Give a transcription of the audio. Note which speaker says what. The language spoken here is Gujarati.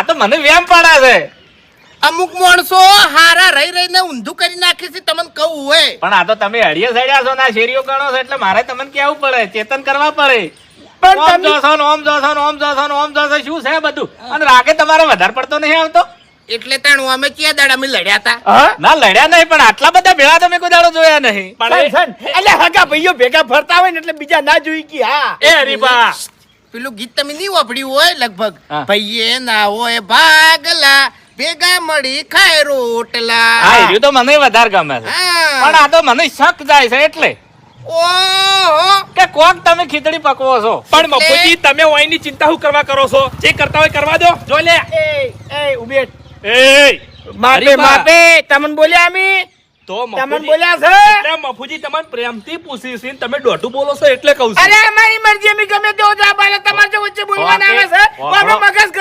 Speaker 1: આ તો મને વેમ પડે છે.
Speaker 2: અમુક માણસો હારા રહી રહીને ઊંધું કરી નાખે છે તમને કહું હોય.
Speaker 1: પણ આ તો તમે હળીએ સડ્યા છો ને આ શેરીઓ ગણો છો એટલે મારે તમને કેવું પડે, ચેતન કરવા પડે.
Speaker 3: પણ
Speaker 1: ઓમ
Speaker 3: તમે
Speaker 1: જોશો ને ઓમ જોશો ને ઓમ જોશો ને ઓમ જોશો શું છે બધું? અને રાગે તમારે વધારે પડતો નહીં આવતો?
Speaker 2: એટલે તાણું અમે ક્યાં દાડા અમે લડ્યા હતા.
Speaker 3: હા
Speaker 1: ના લડ્યા નહીં, પણ આટલા બધા ભેળા તમે કોઈ દાડો જોયા નહીં.
Speaker 3: એટલે હગા ભાઈઓ ભેગા ફરતા હોય ને એટલે બીજા ના જોઈ કે હા
Speaker 1: એ હરીબા,
Speaker 2: પેલું ગીત તમે નહીં વાપર્યું હોય લગભગ.
Speaker 1: હા.
Speaker 2: ભાઈએ ના હોય ભાગલા ભેગા મળી ખાય રોટલા.
Speaker 1: હા એ તો મને વધારે ગમે છે.
Speaker 2: હા.
Speaker 1: પણ આ તો મને શક જાય છે એટલે
Speaker 2: ઓહો
Speaker 1: કે કોક તમે ખીચડી પકવો છો.
Speaker 4: પણ મફુજી તમે ઓયની ચિંતા શું કરવા કરો છો? જે કરતા હોય કરવા દો. જો લે
Speaker 3: એ ઉભેટ
Speaker 4: એ
Speaker 3: માપે
Speaker 4: હરીબા.
Speaker 3: માપે તમને બોલ્યા અમે
Speaker 4: તો
Speaker 3: તમને
Speaker 4: મફુજી
Speaker 3: બોલ્યા છે
Speaker 4: એટલે મફુજી તમને પ્રેમથી પૂછી છે ને તમે દોઢું બોલો છો એટલે કહું છું.
Speaker 3: અરે અમારી મરજી અમે ગમે તેવો જવાબ આલે તમારે જો વચ્ચે બોલવાના આવે છે
Speaker 1: ઓકે.
Speaker 3: તો આપણો મગજ